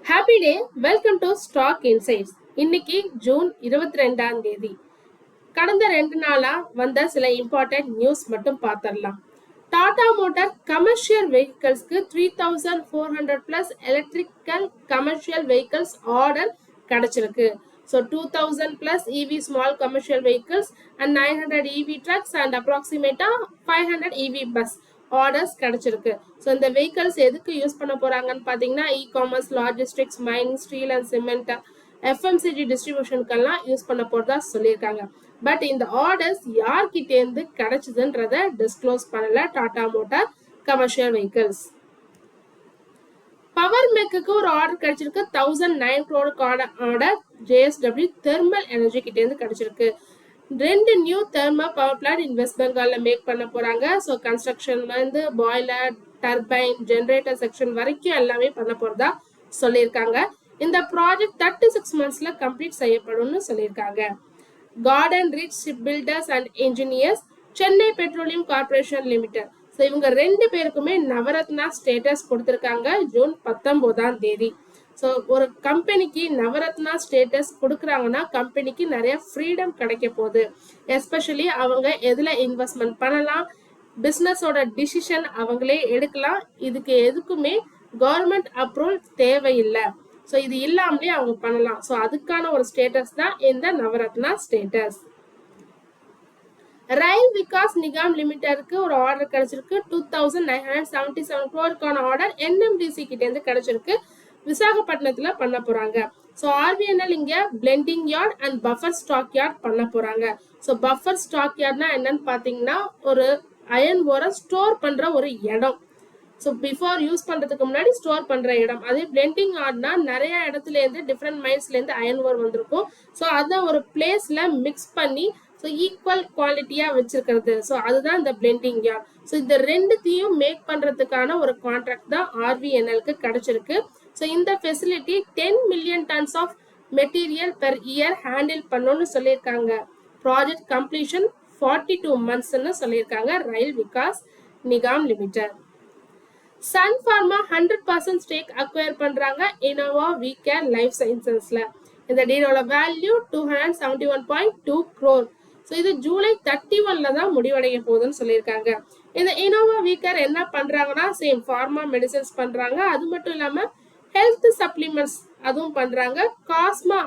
Happy day. Welcome to stock insights. இன்னைக்கு June 22ஆம் தேதி. கடந்த 2 நாளா வந்த சில இம்பார்ட்டன்ட் நியூஸ் மட்டும் பார்த்துடலாம். டாடா மோட்டார் கமர்ஷியல் வெஹிக்கிள்ஸ்க்கு 3400 plus electrical commercial vehicles order கிடைச்சிருக்கு. So 2000 plus EV small commercial vehicles and 900 EV trucks and approximately 500 EV bus orders கிடைச்சிருக்கு. ஸோ இந்த வெஹிக்கல்ஸ் எதுக்கு யூஸ் பண்ண போறாங்கன்னு பார்த்தீங்கன்னா ecommerce, logistics, mining, steel and cement, FMCG டிஸ்ட்ரிபியூஷனுக்கெல்லாம் use பண்ண போறதா சொல்லியிருக்காங்க. பட் இந்த ஆர்டர்ஸ் யார்கிட்டேருந்து கிடைச்சதுன்றத டிஸ்க்ளோஸ் பண்ணல Tata motor commercial vehicles. Power mech ஒரு ஆர்டர் கிடைச்சிருக்கு. 1009 crore order JSW thermal energy கிட்ட இருந்து கிடைச்சிருக்கு. 2 new thermal power plant in west பெங்கால்ல மேக் பண்ண போறாங்க. ஸோ கன்ஸ்ட்ரக்ஷன்ல இருந்து பாய்லர், டர்பைன், ஜெனரேட்டர் செக்ஷன் வரைக்கும் எல்லாமே பண்ண போறதா சொல்லியிருக்காங்க. இந்த ப்ராஜெக்ட் 36 monthsல கம்ப்ளீட் செய்யப்படும்னு சொல்லியிருக்காங்க. Garden Reach Shipbuilders and Engineers, Chennai Petroleum Corporation Limited. So இவங்க 2 பேருக்குமே நவரத்னா ஸ்டேட்டஸ் கொடுத்துருக்காங்க ஜூன் 19ஆம் தேதி. ஸோ ஒரு கம்பெனிக்கு நவரத்னா ஸ்டேட்டஸ் கொடுக்குறாங்கன்னா கம்பெனிக்கு நிறைய ஃப்ரீடம் கிடைக்க போகுது. எஸ்பெஷலி அவங்க எதில் இன்வெஸ்ட்மெண்ட் பண்ணலாம், பிஸ்னஸோட டிசிஷன் அவங்களே எடுக்கலாம். இதுக்கு எதுக்குமே கவர்மெண்ட் அப்ரூவல் தேவையில்லை. ஸோ இது இல்லாமலே அவங்க பண்ணலாம். ஸோ அதுக்கான ஒரு ஸ்டேட்டஸ் தான் இந்த நவரத்னா ஸ்டேட்டஸ். ரயில் விகாஸ் நிகாம் லிமிடெட்க்கு ஒரு ஆர்டர் கிடைச்சிருக்கு. 2977 crore ஆர்டர் என்எம்டிசி கிட்ட இருந்து கிடைச்சிருக்கு. விசாகப்பட்டினத்துல பண்ண போறாங்க. ஸோ ஆர்பிஎன்எல் இங்க blending yard and buffer stock yard பண்ண போறாங்க. ஸோ பஃபர் ஸ்டாக் யார்ட்னா என்னன்னு பாத்தீங்கன்னா ஒரு அயன் ஓரை ஸ்டோர் பண்ற ஒரு இடம். ஸோ பிஃபோர் யூஸ் பண்றதுக்கு முன்னாடி ஸ்டோர் பண்ற இடம். அதே பிளெண்டிங் யார்ட்னா நிறைய இடத்துல இருந்து டிஃப்ரெண்ட் மைன்ஸ்ல இருந்து அயன் ஓர் வந்திருக்கும். ஸோ அதை ஒரு பிளேஸ்ல மிக்ஸ் பண்ணி ஸோ ஈக்குவல் குவாலிட்டியா வச்சிருக்கிறது. ஸோ அதுதான் இந்த பிளெண்டிங் யார்ட். ஸோ இந்த ரெண்டுத்தையும் மேக் பண்றதுக்கான ஒரு கான்ட்ராக்ட் தான் ஆர்விஎன்எல்க்கு கிடைச்சிருக்கு. ஸோ இந்த facility 10 million tons of material per year handle பண்ணணும்னு சொல்லியிருக்காங்க. ப்ராஜெக்ட் கம்ப்ளீஷன் 42 monthsன்னு சொல்லியிருக்காங்க Rail Vikas Nigam limited. Sun Pharma 100% stake acquire பண்றாங்க இனோவா வி கேர் லைஃப் சயின்சஸ்ல. இந்த டீலோட வேல்யூ 271.2 crore. ஸோ இது ஜூலை 31ல தான் முடிவடைய போகுதுன்னு சொல்லியிருக்காங்க. இந்த இனோவா வி கேர் என்ன பண்றாங்கன்னா சேம் ஃபார்மா மெடிசன்ஸ் பண்றாங்க. அது மட்டும் இல்லாம ஹெல்த் சப்ளிமெண்ட்ஸ் அதுவும் பண்றாங்க. காஸ்மா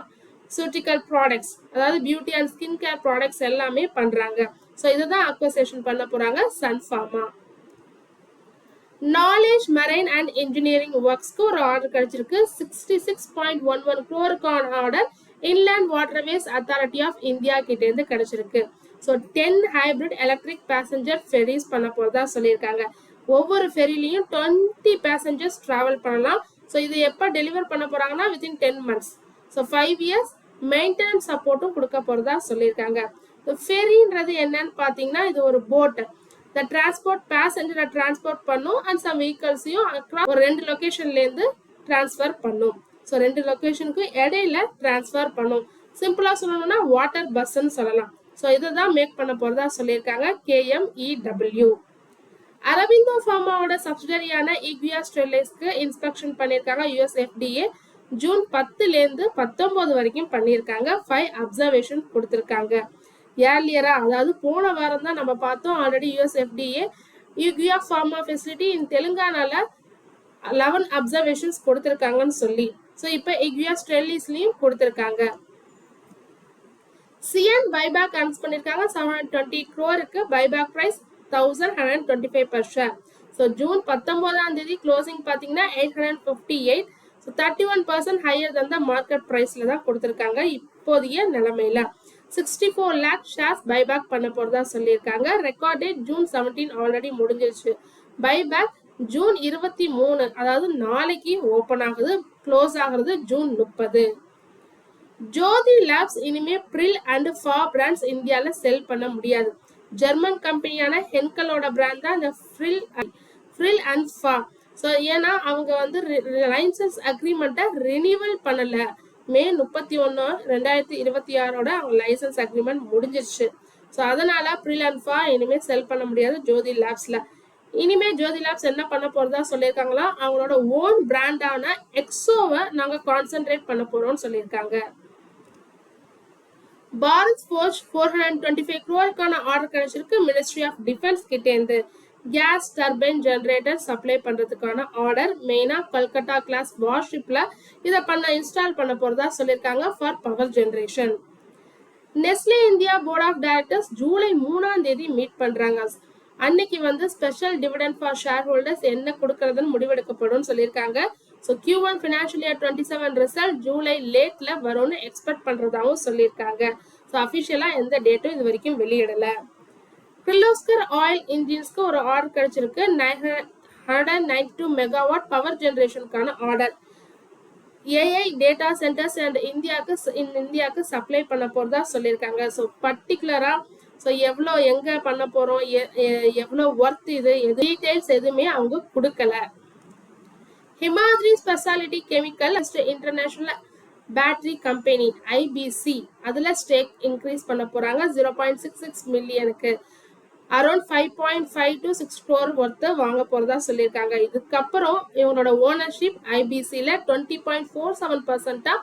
சூட்டிக்கல் ப்ராடக்ட்ஸ், அதாவது beauty and skin care products எல்லாமே பண்றாங்க. ஸோ இதுதான் அக்வசேஷன் பண்ண போறாங்க Sun Pharma. Knowledge marine and engineering ஒர்க்ஸ்க்கு ஒரு ஆர்டர் கிடைச்சிருக்கு. 66.11 crore order inland waterways authority of India கிட்ட இருந்து கிடைச்சிருக்கு. So 10 hybrid electric passenger ferries பண்ண போறதா சொல்லியிருக்காங்க. ஒவ்வொரு ஃபெரிலையும் 20 பேசஞ்சர்ஸ் டிராவல் பண்ணலாம். ஸோ இது எப்போ டெலிவர் பண்ண போறாங்கன்னா within 10 months. So 5 years maintenance சப்போர்ட்டும் கொடுக்க போறதா சொல்லியிருக்காங்க. ஃபெரின்றது என்னன்னு பார்த்தீங்கன்னா இது ஒரு போட். இந்த டிரான்ஸ்போர்ட் பேசஞ்சரை டிரான்ஸ்போர்ட் பண்ணும் அண்ட் சம் வெஹிக்கல்ஸையும் ஒரு 2 லொகேஷன்ல இருந்து டிரான்ஸ்ஃபர் பண்ணும். ஸோ 2 லொகேஷனுக்கு இடையில டிரான்ஸ்ஃபர் பண்ணும். சிம்பிளா சொல்லணும்னா வாட்டர் பஸ்ன்னு சொல்லலாம். ஸோ இதை தான் மேக் பண்ண போறதா சொல்லியிருக்காங்க KMEW. அரவிந்தோ ஃபார்மாவோட சப்சிடரியான ஈக்வியா ஸ்டெர்லைட்ஸ்க்கு இன்ஸ்பெக்ஷன் பண்ணியிருக்காங்க US FDA. ஜூன் 10ல இருந்து 19 வரைக்கும் பண்ணியிருக்காங்க. 5 அப்சர்வேஷன் கொடுத்திருக்காங்க. ஏர்லியரா அதாவது போன வாரம் தான் நம்ம பார்த்தோம் already US FDA Eugia pharma facility in தெலுங்கானால 11 அப்சர்வேஷன்ஸ் கொடுத்திருக்காங்கன்னு சொல்லி. ஸோ இப்போ ஈக்வியா ஸ்டெர்லைட்ஸ்லயும் கொடுத்திருக்காங்க. சிஎன் பைபேக் அனௌன்ஸ் பண்ணிருக்காங்க. 720 crore buyback price 1125 per share. So June 19ஆம் தேதி க்ளோசிங் பார்த்தீங்கன்னா 858. So 31% higher than the market பிரைஸ்ல தான் கொடுத்துருக்காங்க. இப்போதைய நிலைமையில 64 lakh ஷேர்ஸ் பைபேக் பண்ண போறதா சொல்லியிருக்காங்க. ரெக்கார்ட் டேட் ஜூன் 17 ஆல்ரெடி முடிஞ்சிருச்சு. பைபேக் ஜூன் 23 அதாவது நாளைக்கு ஓபன் ஆகுது. க்ளோஸ் ஆகுறது ஜூன் 30. ஜோதி லேப்ஸ் இனிமே பிரில் அண்ட் ஃபா பிராண்ட்ஸ் இந்தியால செல் பண்ண முடியாது. ஜெர்மன் கம்பெனியான ஹென்கலோட பிராண்ட் தான் இந்த ஃப்ரில் அண்ட் ஃபா. ஸோ ஏன்னா அவங்க வந்து லைசன்ஸ் அக்ரிமெண்ட்டை ரினிவல் பண்ணல. மே 31, 2026 அவங்க லைசன்ஸ் அக்ரிமெண்ட் முடிஞ்சிருச்சு. ஸோ அதனால பிரில் அண்ட் ஃபா இனிமே செல் பண்ண முடியாது ஜோதி லேப்ஸ்ல. இனிமே ஜோதி லேப்ஸ் என்ன பண்ண போறதா சொல்லியிருக்காங்களா, அவங்களோட ஓன் பிராண்டான எக்ஸோவை நாங்க கான்சென்ட்ரேட் பண்ண போறோம்னு சொல்லியிருக்காங்க. பாரத் ஃபோர்ஜ் 425 crore ஆர்டர் கிடைச்சிருக்கு மினிஸ்ட்ரி ஆஃப் டிஃபென்ஸ் கிட்ட இருந்து. கேஸ் டர்பைன் ஜெனரேட்டர் சப்ளை பண்றதுக்கான ஆர்டர் மெயினா கல்கட்டா கிளாஸ் வார்ஷிப்ல இதை இன்ஸ்டால் பண்ண போறதா சொல்லியிருக்காங்க for power generation. Nestle India board of directors July 3ஆம் தேதி மீட் பண்றாங்க. அன்னைக்கு special dividend for share holders என்ன கொடுக்கறதுன்னு முடிவெடுக்கப்படும் சொல்லியிருக்காங்க. So Q1 financial year 27 result July லேட்ல வரும்னு எக்ஸ்பெக்ட் பண்றதாவும் சொல்லியிருக்காங்க. ஸோ அஃபிஷியலா எந்த டேட்டும் இது வரைக்கும் வெளியிடல. கிர்லோஸ்கர் ஆயில் இன்ஜின்ஸ்க்கு ஒரு ஆர்டர் கிடைச்சிருக்கு 992 மெகாவாட் பவர் ஜெனரேஷனுக்கான order. AI data centres and இந்தியாவுக்கு சப்ளை பண்ண போறதா சொல்லியிருக்காங்க. ஸோ பர்டிகுலரா ஸோ எவ்வளோ எங்க பண்ண போறோம், எவ்வளோ ஒர்த் இது டீடைல்ஸ் எதுவுமே அவங்க கொடுக்கல. Himadri speciality chemical international battery company IBC அதுல ஸ்டேக் இன்க்ரீஸ் பண்ண போறாங்க 0.66 மில்லியனுக்கு. அரௌண்ட் 5.5 to 6 crore ஒர்த்து வாங்க போறதா சொல்லியிருக்காங்க. இதுக்கப்புறம் இவங்களோட ஓனர்ஷிப் IBCல 20.47%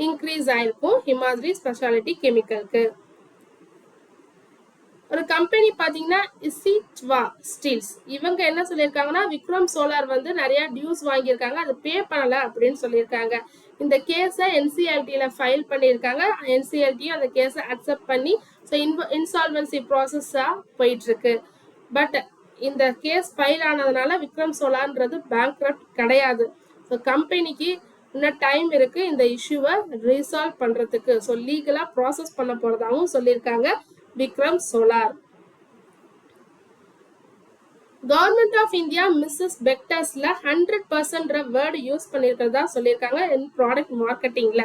இன்க்ரீஸ் ஆயிருக்கும் ஹிமாத்ரி ஸ்பெஷாலிட்டி கெமிக்கலுக்கு. ஒரு கம்பெனி பாத்தீங்கன்னா இசிட்வா ஸ்டீல்ஸ் இவங்க என்ன சொல்லியிருக்காங்கன்னா விக்ரம் சோலார் நிறைய டியூஸ் வாங்கியிருக்காங்க, அது பே பண்ணல அப்படின்னு சொல்லியிருக்காங்க. இந்த கேஸை NCLTல ஃபைல் பண்ணியிருக்காங்க. NCLT அந்த கேஸை அக்செப்ட் பண்ணி இன்சால்வன்சி ப்ராசஸா போயிட்டு இருக்கு. பட் இந்த கேஸ் ஃபைல் ஆனதுனால விக்ரம் சோலார்ன்றது பேங்க்ரப்ட் கிடையாது. ஸோ கம்பெனிக்கு இன்னும் டைம் இருக்கு இந்த இஷ்யூவை ரீசால்வ் பண்றதுக்கு. ஸோ லீகலா ப்ராசஸ் பண்ண போறதாகவும் சொல்லியிருக்காங்க Vikram solar. Government of India மிஸ்ஸஸ் பெக்டர்ஸ்ல 100% வேர்டு யூஸ் பண்ணிருக்கிறதா சொல்லியிருக்காங்க இன் ப்ராடக்ட் மார்க்கெட்டிங்ல.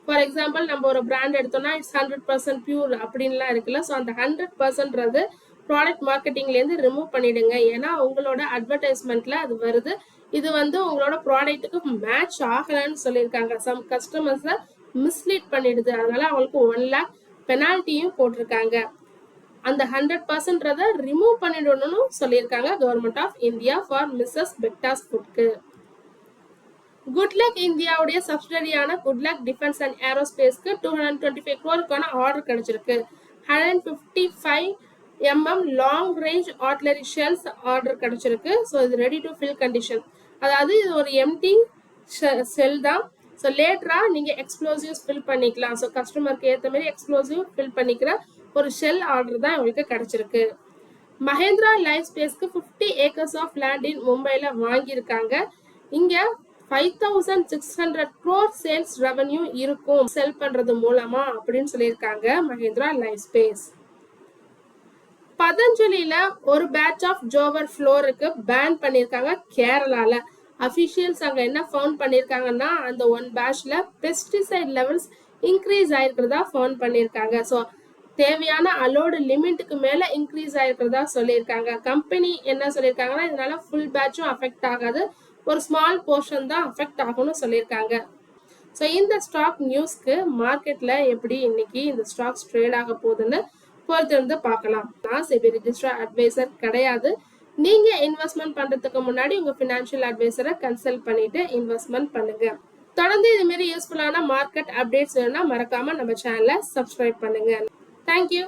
ஃபார் எக்ஸாம்பிள் நம்ம ஒரு பிராண்ட் எடுத்தோம்னா இட்ஸ் 100% பியூர் அப்படின்லாம் இருக்குல்ல. ஸோ அந்த 100% ப்ராடக்ட் மார்க்கெட்டிங்ல இருந்து ரிமூவ் பண்ணிடுங்க. ஏன்னா உங்களோட அட்வர்டைஸ்மெண்ட்ல அது வருது. இது உங்களோட ப்ராடக்ட்டுக்கு மேட்ச் ஆகலன்னு சொல்லியிருக்காங்க. சம் கஸ்டமர்ஸை மிஸ்லீட் பண்ணிடுது. அதனால அவங்களுக்கு 1 lakh பெனால்ட்டியும் போட்டிருக்காங்க. அந்த 100% ரிமூவ் பண்ணிடணும்னு சொல்லியிருக்காங்க கவர்மெண்ட் ஆஃப் இந்தியா ஃபார் மிஸ்ஸஸ் பெக்டாஸ் ஃபுட்க்கு. குட்லக் இந்தியாவுடைய சப்சிடரியான குட்லக் டிஃபென்ஸ் அண்ட் ஏரோஸ்பேஸ்க்கு 225 crore ஆர்டர் கிடைச்சிருக்கு. 155 mm long range artillery shells order கிடைச்சிருக்கு. ஸோ இது ரெடி டு ஃபில் கண்டிஷன். அதாவது இது ஒரு எம்டி செல் தான். ஸோ லேட்டரா நீங்க எக்ஸ்ப்ளோசிவ்ஸ் ஃபில் பண்ணிக்கலாம். ஸோ கஸ்டமருக்கு ஏற்ற மாதிரி எக்ஸ்ப்ளோசிவ் ஃபில் பண்ணிக்கிற ஒரு ஷெல் ஆர்டர் தான் இவங்களுக்கு கிடைச்சிருக்கு. மஹேந்திரா லைஃப் ஸ்பேஸ்க்கு 50 acres ஆஃப் லேண்ட் இன் மும்பைல வாங்கியிருக்காங்க. இங்க 5600 crore சேல்ஸ் ரெவன்யூ இருக்கும் செல் பண்றது மூலமா அப்படின்னு சொல்லியிருக்காங்க மஹேந்திரா லைஃப் ஸ்பேஸ். பதஞ்சலியில ஒரு பேட்ச் ஆஃப் ஜோவர் ஃப்ளோருக்கு பேன் பண்ணியிருக்காங்க கேரளால. அபிஷியல்ஸ் அங்க என்ன ஃபவுண்ட் பண்ணிருக்காங்கன்னா அந்த 1 பேட்ச்ல பெஸ்டிசைட் லெவல்ஸ் இன்க்ரீஸ் ஆயிருக்கிறதா ஃபவுண்ட் பண்ணிருக்காங்க. ஸோ தேவையான அலோடு லிமிட்டுக்கு மேல இன்க்ரீஸ் ஆயிருக்கிறதா சொல்லியிருக்காங்க. கம்பெனி என்ன சொல்லியிருக்காங்கன்னா இதனால ஃபுல் பேட்சும் அஃபெக்ட் ஆகாது, ஒரு ஸ்மால் போர்ஷன் தான் அஃபெக்ட் ஆகும்னு சொல்லியிருக்காங்க. ஸோ இந்த ஸ்டாக் நியூஸ்க்கு மார்க்கெட்ல எப்படி இன்னைக்கு இந்த ஸ்டாக்ஸ் ட்ரேட் ஆக போகுதுன்னு பொறுத்திருந்து பார்க்கலாம். நான் செபி ரெஜிஸ்டர் அட்வைசர் கிடையாது. நீங்க இன்வெஸ்ட்மெண்ட் பண்றதுக்கு முன்னாடி உங்க ஃபினான்ஷியல் அட்வைசரை கன்சல்ட் பண்ணிட்டு இன்வெஸ்ட்மெண்ட் பண்ணுங்க. தொடர்ந்து இது மாதிரி யூஸ்ஃபுல்லான மார்க்கெட் அப்டேட்ஸ் வேணும்னா மறக்காம நம்ம சேனலை சப்ஸ்கிரைப் பண்ணுங்க. தேங்க்யூ.